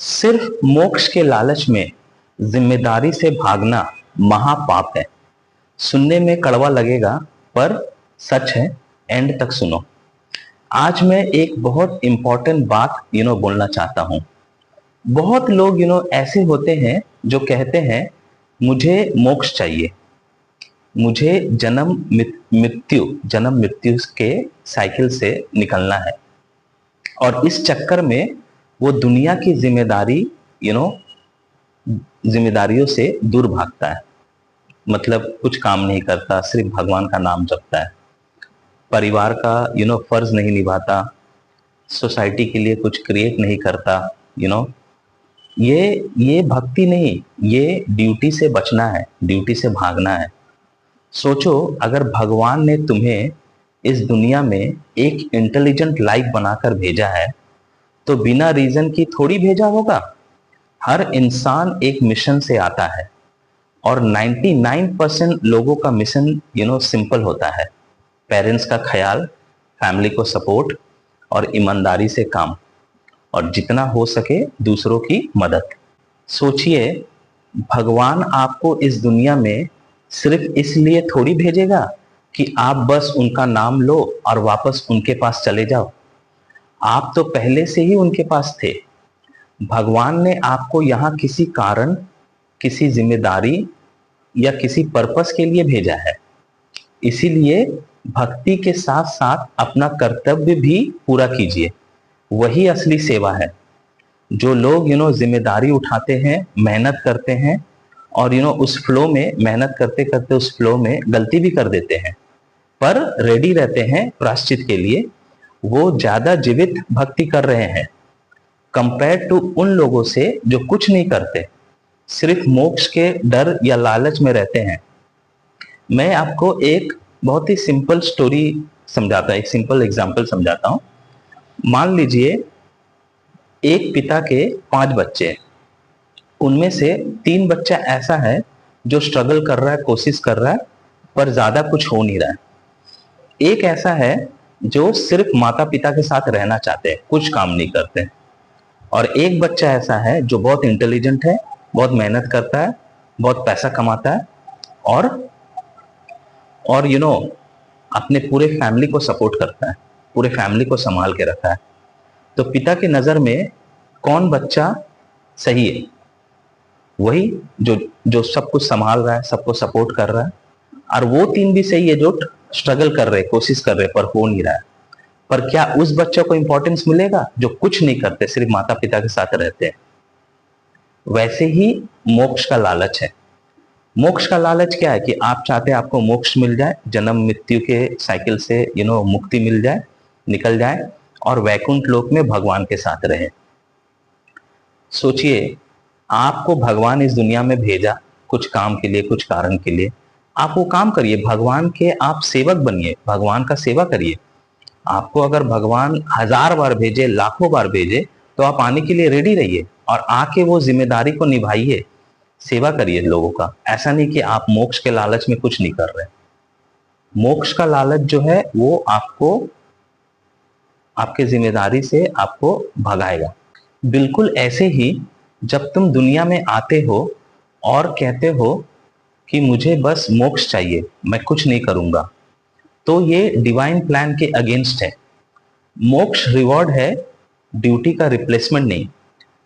सिर्फ मोक्ष के लालच में जिम्मेदारी से भागना महापाप है। सुनने में कड़वा लगेगा पर सच है। एंड तक सुनो। आज मैं एक बहुत इंपॉर्टेंट बात बोलना चाहता हूं। बहुत लोग ऐसे होते हैं जो कहते हैं मुझे मोक्ष चाहिए, मुझे जन्म मृत्यु के साइकिल से निकलना है। और इस चक्कर में वो दुनिया की जिम्मेदारियों से दूर भागता है। मतलब कुछ काम नहीं करता, सिर्फ भगवान का नाम जपता है, परिवार का फर्ज नहीं निभाता, सोसाइटी के लिए कुछ क्रिएट नहीं करता। ये भक्ति नहीं, ये ड्यूटी से बचना है, ड्यूटी से भागना है। सोचो, अगर भगवान ने तुम्हें इस दुनिया में एक इंटेलिजेंट लाइफ बनाकर भेजा है तो बिना रीजन की थोड़ी भेजा होगा। हर इंसान एक मिशन से आता है और 99% लोगों का मिशन सिंपल होता है। पेरेंट्स का ख्याल, फैमिली को सपोर्ट और ईमानदारी से काम, और जितना हो सके दूसरों की मदद। सोचिए, भगवान आपको इस दुनिया में सिर्फ इसलिए थोड़ी भेजेगा कि आप बस उनका नाम लो और वापस उनके पास चले जाओ। आप तो पहले से ही उनके पास थे। भगवान ने आपको यहाँ किसी कारण, किसी जिम्मेदारी या किसी पर्पस के लिए भेजा है। इसीलिए भक्ति के साथ साथ अपना कर्तव्य भी पूरा कीजिए। वही असली सेवा है। जो लोग जिम्मेदारी उठाते हैं, मेहनत करते हैं और उस फ्लो में, मेहनत करते करते उस फ्लो में गलती भी कर देते हैं पर रेडी रहते हैं प्रायश्चित के लिए, वो ज्यादा जीवित भक्ति कर रहे हैं कंपेयर टू उन लोगों से जो कुछ नहीं करते, सिर्फ मोक्ष के डर या लालच में रहते हैं। मैं आपको एक बहुत ही सिंपल स्टोरी समझाता, एक सिंपल एग्जांपल समझाता हूं। मान लीजिए एक पिता के 5 बच्चे, उनमें से 3 बच्चा ऐसा है जो स्ट्रगल कर रहा है, कोशिश कर रहा है पर ज्यादा कुछ हो नहीं रहा है। एक ऐसा है जो सिर्फ माता पिता के साथ रहना चाहते हैं, कुछ काम नहीं करते। और एक बच्चा ऐसा है जो बहुत इंटेलिजेंट है, बहुत मेहनत करता है, बहुत पैसा कमाता है और अपने पूरे फैमिली को सपोर्ट करता है, पूरे फैमिली को संभाल के रखा है। तो पिता की नजर में कौन बच्चा सही है? वही जो सब कुछ संभाल रहा है, सबको सपोर्ट कर रहा है। और वो 3 भी सही है जो स्ट्रगल कर रहे, कोशिश कर रहे पर हो नहीं रहा है। पर क्या उस बच्चे को इंपॉर्टेंस मिलेगा जो कुछ नहीं करते, सिर्फ माता पिता के साथ रहते हैं? वैसे ही मोक्ष का लालच है। मोक्ष का लालच क्या है कि आप चाहते हैं आपको मोक्ष मिल जाए, जन्म मृत्यु के साइकिल से मुक्ति मिल जाए, निकल जाए और वैकुंठ लोक में भगवान के साथ रहे। सोचिए, आपको भगवान इस दुनिया में भेजा कुछ काम के लिए, कुछ कारण के लिए। आप वो काम करिए, भगवान के आप सेवक बनिए, भगवान का सेवा करिए। आपको अगर भगवान 1000 बार भेजे, लाखों बार भेजे, तो आप आने के लिए रेडी रहिए और आके वो जिम्मेदारी को निभाइए, सेवा करिए लोगों का। ऐसा नहीं कि आप मोक्ष के लालच में कुछ नहीं कर रहे। मोक्ष का लालच जो है वो आपको आपके जिम्मेदारी से आपको भगाएगा। बिल्कुल ऐसे ही जब तुम दुनिया में आते हो और कहते हो कि मुझे बस मोक्ष चाहिए, मैं कुछ नहीं करूंगा, तो ये डिवाइन प्लान के अगेंस्ट है। मोक्ष रिवॉर्ड है, ड्यूटी का रिप्लेसमेंट नहीं।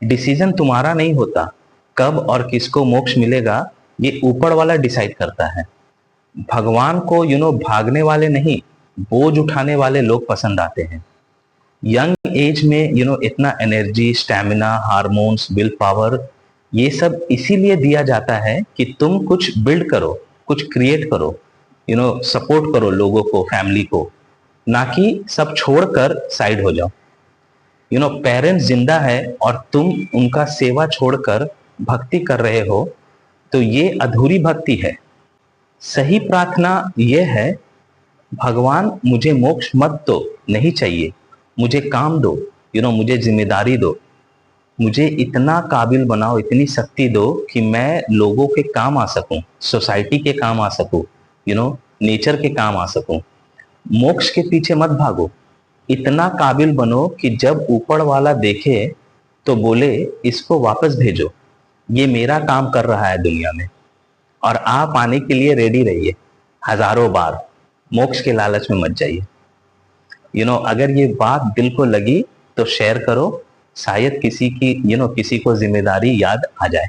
डिसीजन तुम्हारा नहीं होता, कब और किसको मोक्ष मिलेगा ये ऊपर वाला डिसाइड करता है। भगवान को भागने वाले नहीं, बोझ उठाने वाले लोग पसंद आते हैं। यंग एज में इतना energy, stamina, hormones, will power, ये सब इसीलिए दिया जाता है कि तुम कुछ बिल्ड करो, कुछ क्रिएट करो, सपोर्ट करो लोगों को, फैमिली को, ना कि सब छोड़कर साइड हो जाओ। पेरेंट्स जिंदा है और तुम उनका सेवा छोड़कर भक्ति कर रहे हो तो ये अधूरी भक्ति है। सही प्रार्थना यह है, भगवान मुझे मोक्ष मत दो, नहीं चाहिए, मुझे काम दो, मुझे जिम्मेदारी दो, मुझे इतना काबिल बनाओ, इतनी शक्ति दो कि मैं लोगों के काम आ सकूं, सोसाइटी के काम आ सकूं, नेचर के काम आ सकूं। मोक्ष के पीछे मत भागो, इतना काबिल बनो कि जब ऊपर वाला देखे तो बोले इसको वापस भेजो, ये मेरा काम कर रहा है दुनिया में, और आप आने के लिए रेडी रहिए हजारों बार, मोक्ष के लालच में मत जाइए। अगर ये बात दिल को लगी तो शेयर करो, शायद किसी की किसी को जिम्मेदारी याद आ जाए।